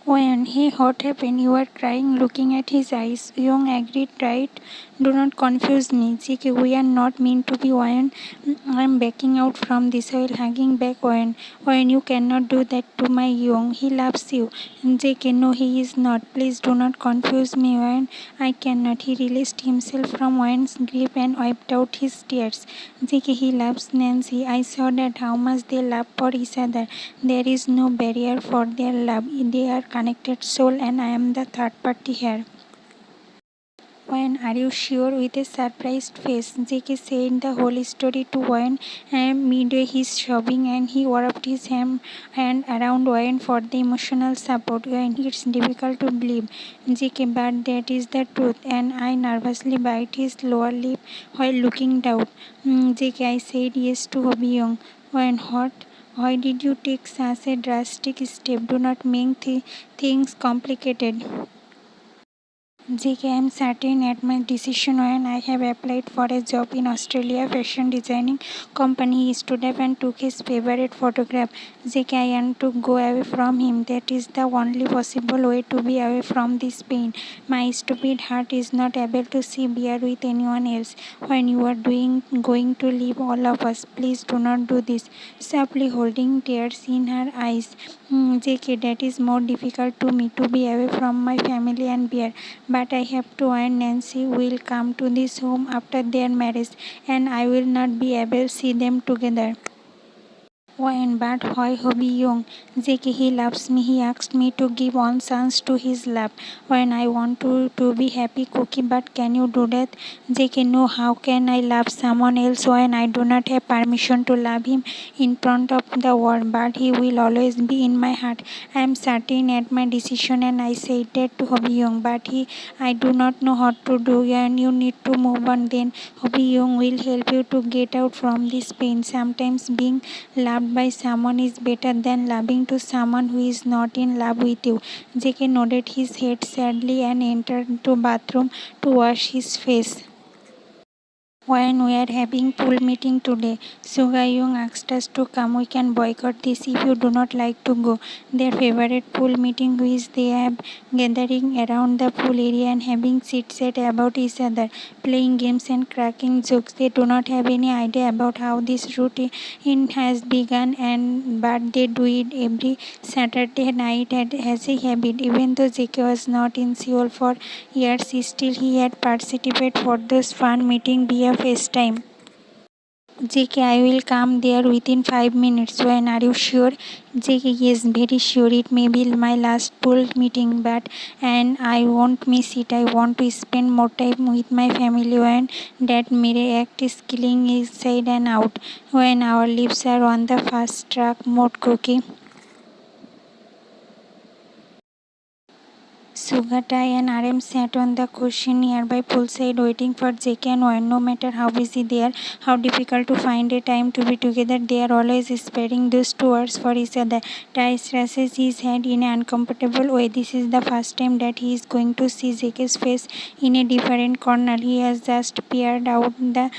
When he what happened, you were crying, looking at his eyes. Young agreed, right? Do not confuse me. JK, we are not meant to be Owen. I am backing out from this while hugging back Owen. Owen, you cannot do that to my Young. He loves you. JK, no, he is not. Please do not confuse me, Owen. I cannot. He released himself from Owen's grip and wiped out his tears. JK, he loves Nancy. I saw that how much they love for each other. There is no barrier for their love. They are connected soul and I am the third party here. When are you sure? With a surprised face, JK said the whole story to Wayne, and midway he's sobbing and he wrapped his hand around Wayne for the emotional support. Wayne, it's difficult to believe, JK, but that is the truth, and I nervously bite his lower lip while looking down. JK, I said yes to Hobby Young. Wayne, what? Why did you take such a drastic step? Do not make things complicated. JK, I am certain at my decision when I have applied for a job in Australia fashion designing company. He stood up and took his favorite photograph. JK, I want to go away from him. That is the only possible way to be away from this pain. My stupid heart is not able to see beer with anyone else. When you are going to leave all of us, please do not do this. Softly holding tears in her eyes. JK, that is more difficult to me to be away from my family and beer. But I have to and Nancy will come to this home after their marriage and I will not be able to see them together. When but why Hobby Young? JK, he loves me. He asked me to give one chance to his love. When I want to be happy Cookie, but can you do that? JK, no, how can I love someone else when I do not have permission to love him in front of the world? But he will always be in my heart. I am certain at my decision and I said that to Hobby Young, but I do not know what to do and you need to move on. Then Hobby Young will help you to get out from this pain. Sometimes being loved by someone is better than loving to someone who is not in love with you. JK nodded his head sadly and entered the bathroom to wash his face. When we are having pool meeting today, Suga Young asked us to come. We can boycott this if you do not like to go. Their favorite pool meeting which they have gathering around the pool area and having chit-chat about each other, playing games and cracking jokes. They do not have any idea about how this routine has begun but they do it every Saturday night as a habit. Even though JK was not in Seoul for years, still he had participated for those fun meeting via FaceTime. JK, I will come there within 5 minutes. When are you sure? JK, yes, very sure. It may be my last pool meeting, but and I won't miss it. I want to spend more time with my family when that mirror act is killing inside and out. When our lives are on the fast track mode Cookie. Sugatai and RM sat on the cushion nearby poolside waiting for JK and Owen. No matter how busy they are, how difficult to find a time to be together, they are always sparing those 2 hours for each other. Ty stresses his head in an uncomfortable way. This is the first time that he is going to see JK's face in a different corner. He has just peered out the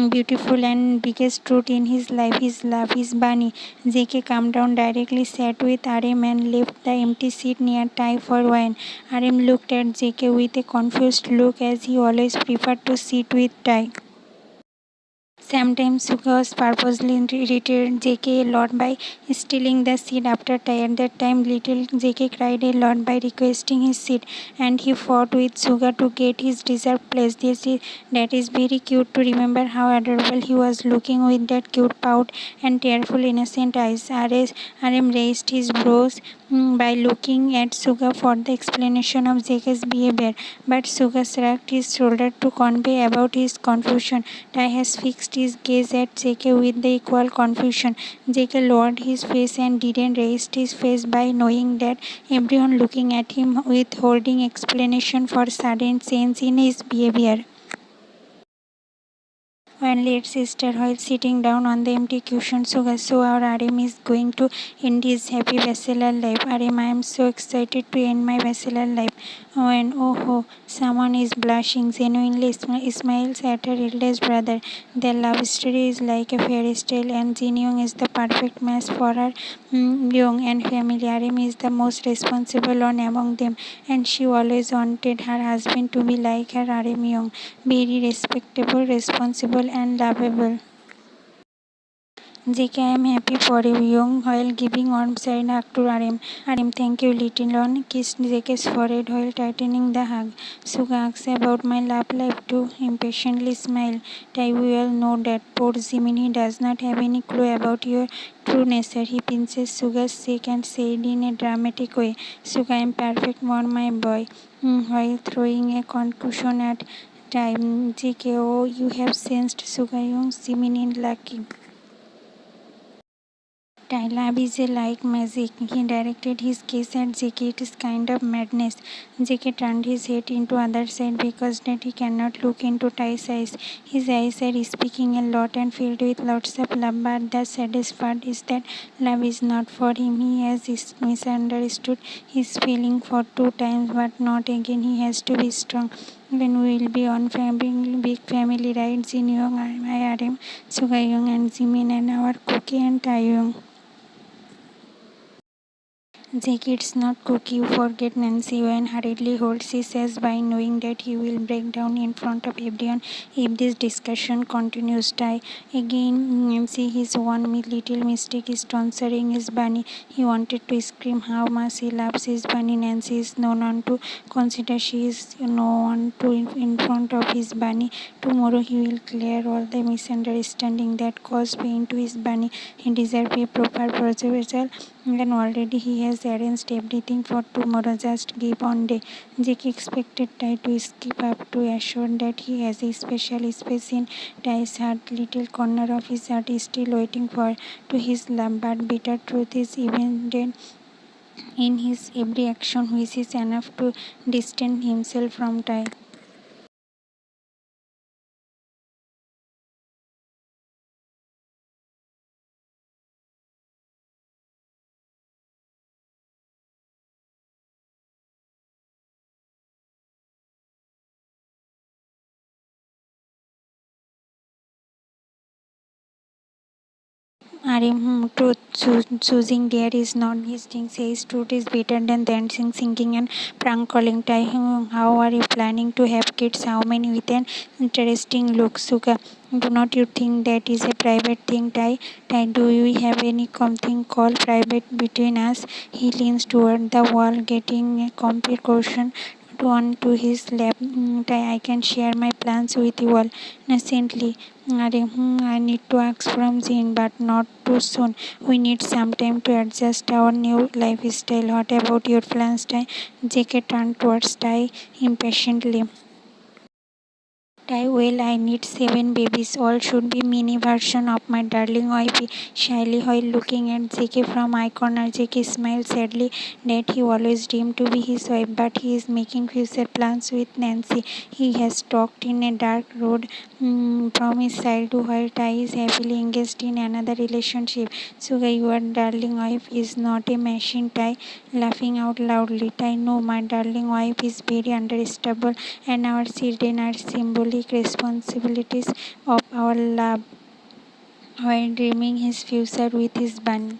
beautiful and biggest truth in his life. His love, his bunny. JK calmed down directly, sat with RM and left the empty seat near Ty for Owen. RM looked at JK with a confused look as he always preferred to sit with Ty. Sometimes Suga was purposely irritated JK a lot by stealing the seat after Ty. At that time, little JK cried a lot by requesting his seat, and he fought with Suga to get his deserved place. That is very cute to remember how adorable he was looking with that cute pout and tearful innocent eyes. RM raised his brows by looking at Suga for the explanation of JK's behavior, but Suga shrugged his shoulder to convey about his confusion. Ty has fixed his gaze at JK with the equal confusion. JK lowered his face and didn't raise his face by knowing that everyone looking at him withholding explanation for sudden change in his behavior. One late sister while sitting down on the empty cushion. So our Arim is going to end his happy bachelor life. Arim, I am so excited to end my bachelor life. When someone is blushing, genuinely smiles at her eldest brother. Their love story is like a fairy tale, and Jin Young is the perfect match for her young and family. Arim is the most responsible one among them, and she always wanted her husband to be like her Arim Young, very respectable, responsible, and lovable. JK, I am happy for you, Young, while giving warm side hug to Arim. Arim, thank you, little one. Kissed JK's forehead while tightening the hug. Suga asks about my love life too. Impatiently smile. Tai, we all know that poor Jiminy does not have any clue about your true nature. He pinches Suga's cheek and said in a dramatic way, Suga, I am perfect for my boy. While throwing a concussion at time, JK, oh, you have sensed Suga Young, Jiminy lucky. Love is like magic. He directed his gaze at JK. It is kind of madness. JK turned his head into other side because that he cannot look into Tai's eyes. His eyes are speaking a lot and filled with lots of love, but the saddest part is that love is not for him. He has misunderstood his feeling for 2 times, but not again. He has to be strong. When we will be on big family rides in Young, I RM, Sugayung and Jimin and our Cookie and Taeyong. Jackie, it's not Cookie. You forget Nancy when hurriedly holds his chest by knowing that he will break down in front of everyone if this discussion continues. Die again. Nancy, his one little mistake is sponsoring his bunny. He wanted to scream how much he loves his bunny. Nancy is no one to consider. She is no one to in front of his bunny. Tomorrow he will clear all the misunderstanding that caused pain to his bunny. He deserves a proper proposal. And already he has arranged everything for tomorrow. Just give one day. Jake expected Tai to skip up to assure that he has a special space in Tai's heart. Little corner of his heart is still waiting for to his love, but bitter truth is evident in his every action, which is enough to distance himself from Tai. Truth. Choosing there is not his thing. Says truth is better than dancing, singing, and prank calling. Tai, how are you planning to have kids? How many with an interesting look? Suga, do not you think that is a private thing, Tai? Tai, do we have any something called private between us? He leans toward the wall, getting a complication on to his lap. I can share my plans with you all innocently. I need to ask from Zin, but not too soon. We need some time to adjust our new lifestyle. What about your plans, Tai? JK turned towards Tai impatiently. Well, I need 7 babies. All should be mini version of my darling wifey. Shyly while looking at JK from my corner, JK smiled sadly that he always dreamed to be his wife, but he is making future plans with Nancy. He has talked in a dark road from his childhood while Tai is happily engaged in another relationship. Suga, your darling wife is not a machine. Tai, laughing out loudly. Tai, no, my darling wife is very understandable, and our children are symbolic responsibilities of our love while dreaming his future with his bunny.